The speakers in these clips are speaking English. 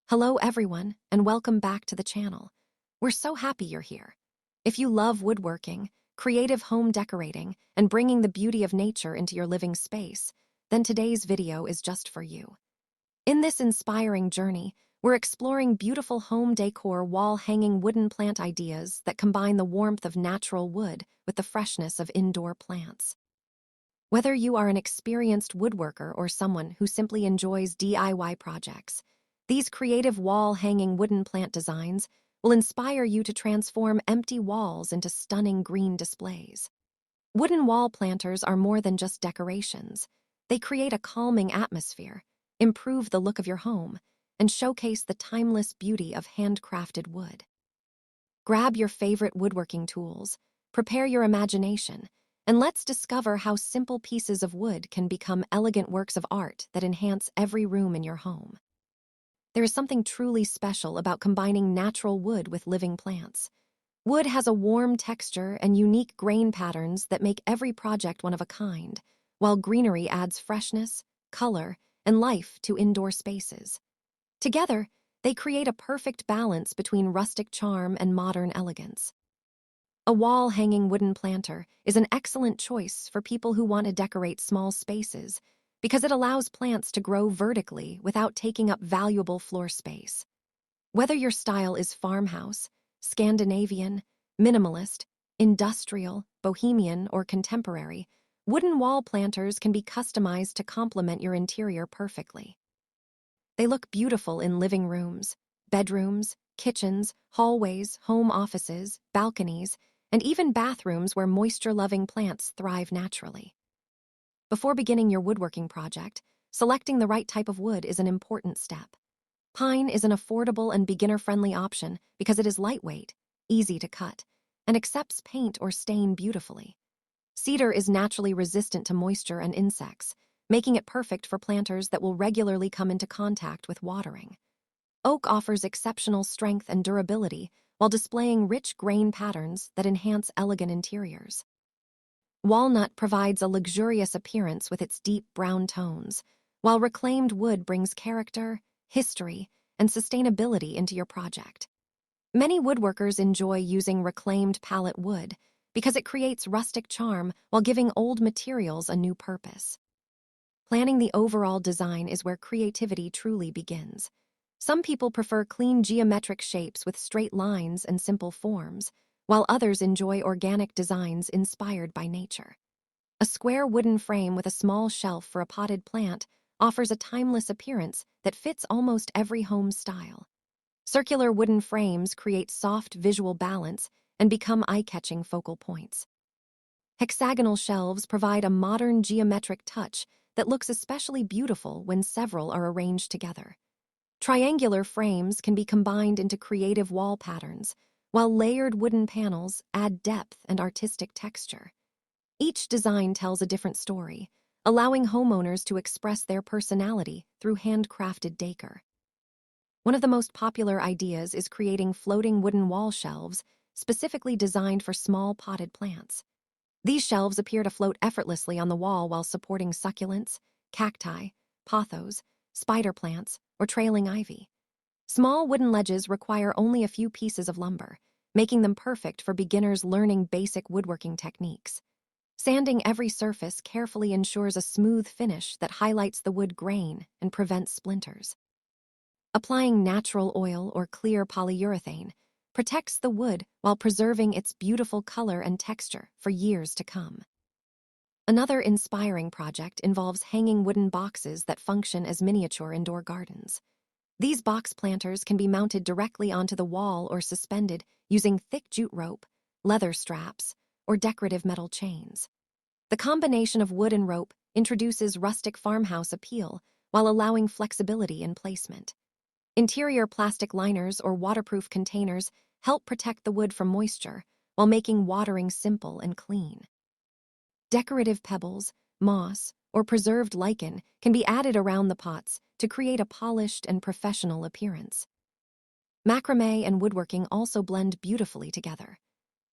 Hello everyone, and welcome back to the channel. We're so happy you're here. If you love woodworking, creative home decorating, and bringing the beauty of nature into your living space, then today's video is just for you. In this inspiring journey, we're exploring beautiful home decor wall-hanging wooden plant ideas that combine the warmth of natural wood with the freshness of indoor plants. Whether you are an experienced woodworker or someone who simply enjoys DIY projects, these creative wall-hanging wooden plant designs will inspire you to transform empty walls into stunning green displays. Wooden wall planters are more than just decorations. They create a calming atmosphere, improve the look of your home, and showcase the timeless beauty of handcrafted wood. Grab your favorite woodworking tools, prepare your imagination, and let's discover how simple pieces of wood can become elegant works of art that enhance every room in your home. There is something truly special about combining natural wood with living plants. Wood has a warm texture and unique grain patterns that make every project one of a kind, while greenery adds freshness, color, and life to indoor spaces. Together, they create a perfect balance between rustic charm and modern elegance. A wall-hanging wooden planter is an excellent choice for people who want to decorate small spaces because it allows plants to grow vertically without taking up valuable floor space. Whether your style is farmhouse, Scandinavian, minimalist, industrial, bohemian, or contemporary, wooden wall planters can be customized to complement your interior perfectly. They look beautiful in living rooms, bedrooms, kitchens, hallways, home offices, balconies, and even bathrooms where moisture-loving plants thrive naturally. Before beginning your woodworking project, selecting the right type of wood is an important step. Pine is an affordable and beginner-friendly option because it is lightweight, easy to cut, and accepts paint or stain beautifully. Cedar is naturally resistant to moisture and insects, making it perfect for planters that will regularly come into contact with watering. Oak offers exceptional strength and durability while displaying rich grain patterns that enhance elegant interiors. Walnut provides a luxurious appearance with its deep brown tones, while reclaimed wood brings character, history, and sustainability into your project. Many woodworkers enjoy using reclaimed pallet wood because it creates rustic charm while giving old materials a new purpose. Planning the overall design is where creativity truly begins. Some people prefer clean geometric shapes with straight lines and simple forms, while others enjoy organic designs inspired by nature. A square wooden frame with a small shelf for a potted plant offers a timeless appearance that fits almost every home style. Circular wooden frames create soft visual balance and become eye-catching focal points. Hexagonal shelves provide a modern geometric touch that looks especially beautiful when several are arranged together. Triangular frames can be combined into creative wall patterns, while layered wooden panels add depth and artistic texture. Each design tells a different story, allowing homeowners to express their personality through handcrafted decor. One of the most popular ideas is creating floating wooden wall shelves specifically designed for small potted plants. These shelves appear to float effortlessly on the wall while supporting succulents, cacti, pothos, spider plants, or trailing ivy. Small wooden ledges require only a few pieces of lumber, making them perfect for beginners learning basic woodworking techniques. Sanding every surface carefully ensures a smooth finish that highlights the wood grain and prevents splinters. Applying natural oil or clear polyurethane protects the wood while preserving its beautiful color and texture for years to come. Another inspiring project involves hanging wooden boxes that function as miniature indoor gardens. These box planters can be mounted directly onto the wall or suspended using thick jute rope, leather straps, or decorative metal chains. The combination of wood and rope introduces rustic farmhouse appeal while allowing flexibility in placement. Interior plastic liners or waterproof containers help protect the wood from moisture while making watering simple and clean. Decorative pebbles, moss, or preserved lichen can be added around the pots to create a polished and professional appearance. Macrame and woodworking also blend beautifully together.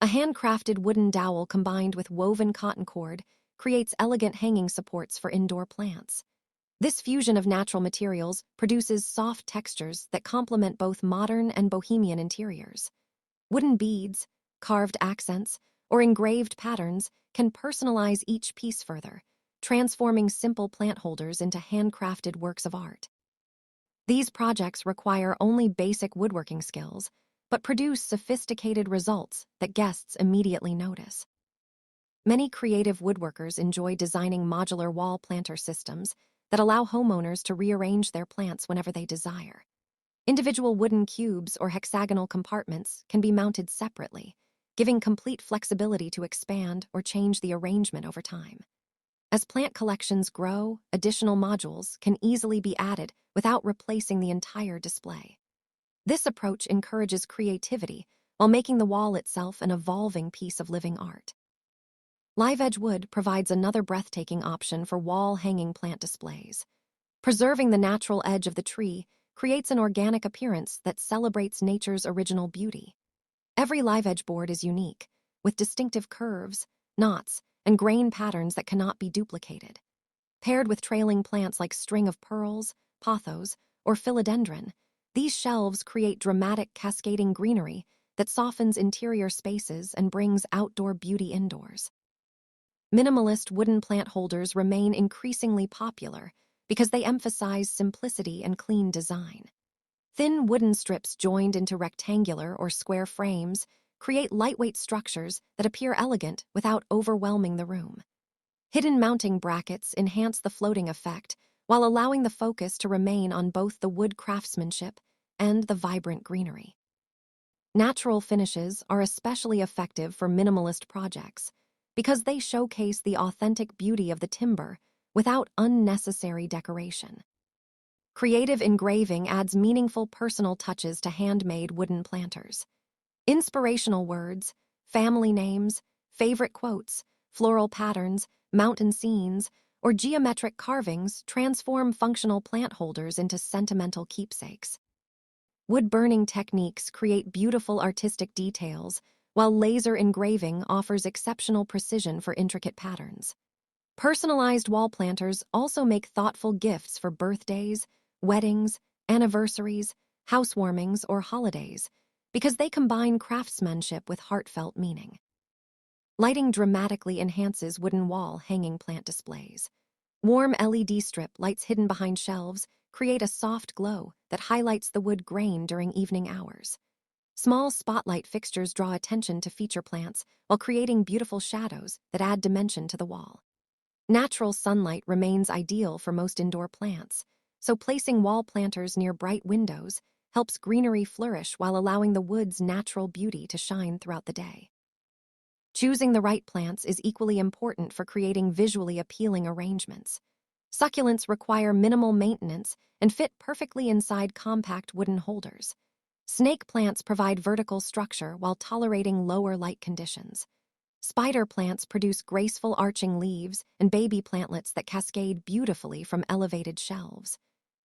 A handcrafted wooden dowel combined with woven cotton cord creates elegant hanging supports for indoor plants. This fusion of natural materials produces soft textures that complement both modern and bohemian interiors. Wooden beads, carved accents, or engraved patterns can personalize each piece further, transforming simple plant holders into handcrafted works of art. These projects require only basic woodworking skills, but produce sophisticated results that guests immediately notice. Many creative woodworkers enjoy designing modular wall planter systems that allow homeowners to rearrange their plants whenever they desire. Individual wooden cubes or hexagonal compartments can be mounted separately, giving complete flexibility to expand or change the arrangement over time. As plant collections grow, additional modules can easily be added without replacing the entire display. This approach encourages creativity while making the wall itself an evolving piece of living art. Live edge wood provides another breathtaking option for wall-hanging plant displays. Preserving the natural edge of the tree creates an organic appearance that celebrates nature's original beauty. Every live edge board is unique, with distinctive curves, knots, and grain patterns that cannot be duplicated. Paired with trailing plants like string of pearls, pothos, or philodendron, these shelves create dramatic cascading greenery that softens interior spaces and brings outdoor beauty indoors. Minimalist wooden plant holders remain increasingly popular because they emphasize simplicity and clean design. Thin wooden strips joined into rectangular or square frames create lightweight structures that appear elegant without overwhelming the room. Hidden mounting brackets enhance the floating effect while allowing the focus to remain on both the wood craftsmanship and the vibrant greenery. Natural finishes are especially effective for minimalist projects because they showcase the authentic beauty of the timber without unnecessary decoration. Creative engraving adds meaningful personal touches to handmade wooden planters. Inspirational words, family names, favorite quotes, floral patterns, mountain scenes, or geometric carvings transform functional plant holders into sentimental keepsakes. Wood-burning techniques create beautiful artistic details, while laser engraving offers exceptional precision for intricate patterns. Personalized wall planters also make thoughtful gifts for birthdays, weddings, anniversaries, housewarmings, or holidays, because they combine craftsmanship with heartfelt meaning. Lighting dramatically enhances wooden wall hanging plant displays. Warm LED strip lights hidden behind shelves create a soft glow that highlights the wood grain during evening hours. Small spotlight fixtures draw attention to feature plants while creating beautiful shadows that add dimension to the wall. Natural sunlight remains ideal for most indoor plants, so placing wall planters near bright windows helps greenery flourish while allowing the wood's natural beauty to shine throughout the day. Choosing the right plants is equally important for creating visually appealing arrangements. Succulents require minimal maintenance and fit perfectly inside compact wooden holders. Snake plants provide vertical structure while tolerating lower light conditions. Spider plants produce graceful arching leaves and baby plantlets that cascade beautifully from elevated shelves.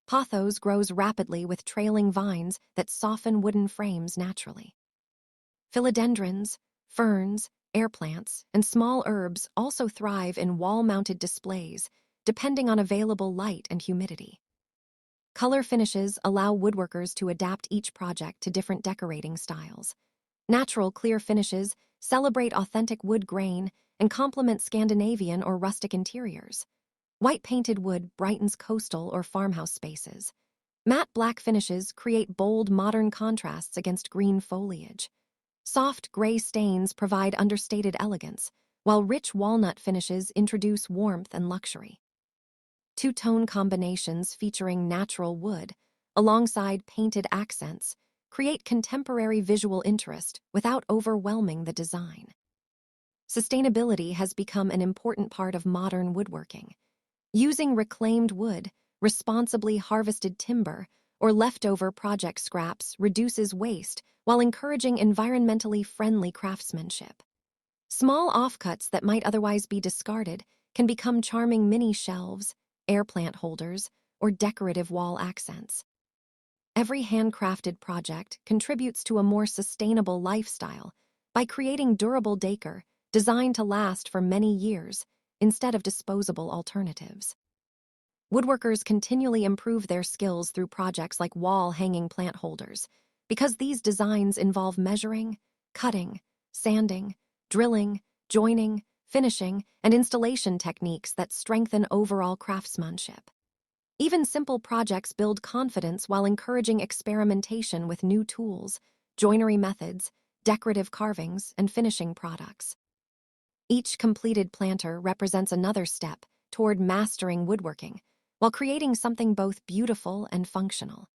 Pothos grows rapidly with trailing vines that soften wooden frames naturally. Philodendrons, ferns, air plants, and small herbs also thrive in wall-mounted displays, depending on available light and humidity. Color finishes allow woodworkers to adapt each project to different decorating styles. Natural clear finishes celebrate authentic wood grain and complement Scandinavian or rustic interiors. White painted wood brightens coastal or farmhouse spaces. Matte black finishes create bold modern contrasts against green foliage. Soft gray stains provide understated elegance, while rich walnut finishes introduce warmth and luxury. Two-tone combinations featuring natural wood, alongside painted accents, create contemporary visual interest without overwhelming the design. Sustainability has become an important part of modern woodworking. Using reclaimed wood, responsibly harvested timber, or leftover project scraps reduces waste while encouraging environmentally friendly craftsmanship. Small offcuts that might otherwise be discarded can become charming mini shelves, air plant holders, or decorative wall accents. Every handcrafted project contributes to a more sustainable lifestyle by creating durable décor designed to last for many years instead of disposable alternatives. Woodworkers continually improve their skills through projects like wall-hanging plant holders, because these designs involve measuring, cutting, sanding, drilling, joining, finishing, and installation techniques that strengthen overall craftsmanship. Even simple projects build confidence while encouraging experimentation with new tools, joinery methods, decorative carvings, and finishing products. Each completed planter represents another step toward mastering woodworking, while creating something both beautiful and functional.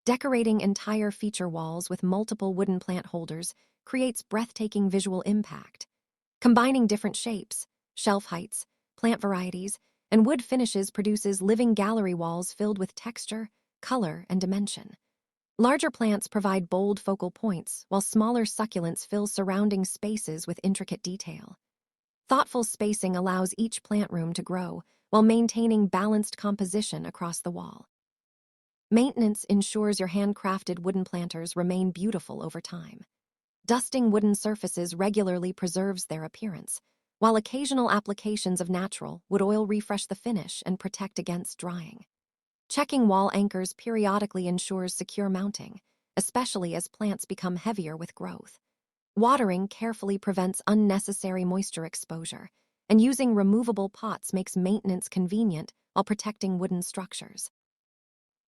Decorating entire feature walls with multiple wooden plant holders creates breathtaking visual impact. Combining different shapes, shelf heights, plant varieties, and wood finishes produces living gallery walls filled with texture, color, and dimension. Larger plants provide bold focal points, while smaller succulents fill surrounding spaces with intricate detail. Thoughtful spacing allows each plant room to grow, while maintaining balanced composition across the wall. Maintenance ensures your handcrafted wooden planters remain beautiful over time. Dusting wooden surfaces regularly preserves their appearance, while occasional applications of natural wood oil refresh the finish and protect against drying. Checking wall anchors periodically ensures secure mounting, especially as plants become heavier with growth. Watering carefully prevents unnecessary moisture exposure, and using removable pots makes maintenance convenient while protecting wooden structures.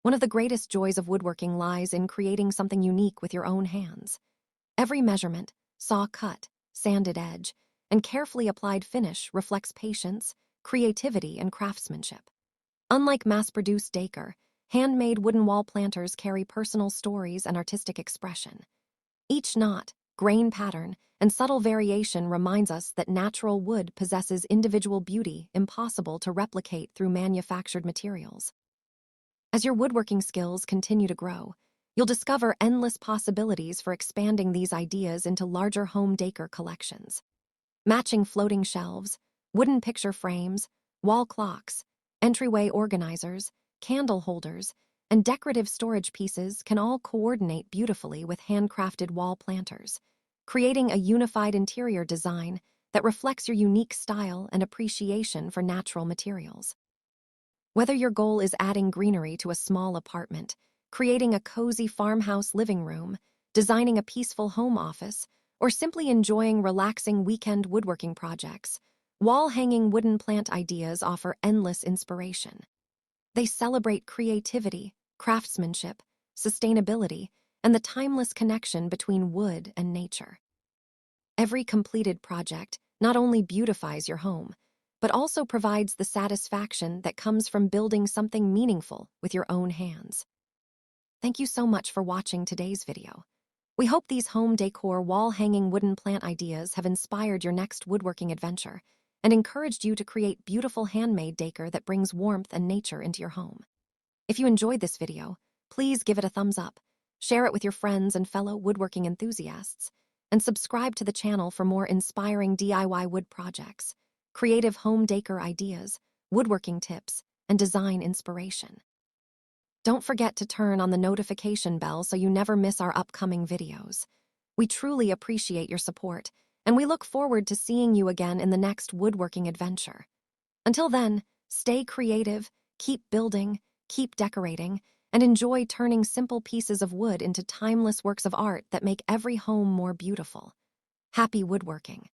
One of the greatest joys of woodworking lies in creating something unique with your own hands. Every measurement, saw cut, sanded edge, and carefully applied finish reflects patience, creativity, and craftsmanship. Unlike mass-produced décor, handmade wooden wall planters carry personal stories and artistic expression. Each knot, grain pattern, and subtle variation reminds us that natural wood possesses individual beauty impossible to replicate through manufactured materials. As your woodworking skills continue to grow, you'll discover endless possibilities for expanding these ideas into larger home decor collections. Matching floating shelves, wooden picture frames, wall clocks, entryway organizers, candle holders, and decorative storage pieces can all coordinate beautifully with handcrafted wall planters, creating a unified interior design that reflects your unique style and appreciation for natural materials. Whether your goal is adding greenery to a small apartment, creating a cozy farmhouse living room, designing a peaceful home office, or simply enjoying relaxing weekend woodworking projects, wall-hanging wooden plant ideas offer endless inspiration. They celebrate creativity, craftsmanship, sustainability, and the timeless connection between wood and nature. Every completed project not only beautifies your home, but also provides the satisfaction that comes from building something meaningful with your own hands. Thank you so much for watching today's video. We hope these home decor wall-hanging wooden plant ideas have inspired your next woodworking adventure and encouraged you to create beautiful handmade decor that brings warmth and nature into your home. If you enjoyed this video, please give it a thumbs up, share it with your friends and fellow woodworking enthusiasts, and subscribe to the channel for more inspiring DIY wood projects, creative home decor ideas, woodworking tips, and design inspiration. Don't forget to turn on the notification bell so you never miss our upcoming videos. We truly appreciate your support, and we look forward to seeing you again in the next woodworking adventure. Until then, stay creative, keep building, keep decorating, and enjoy turning simple pieces of wood into timeless works of art that make every home more beautiful. Happy woodworking!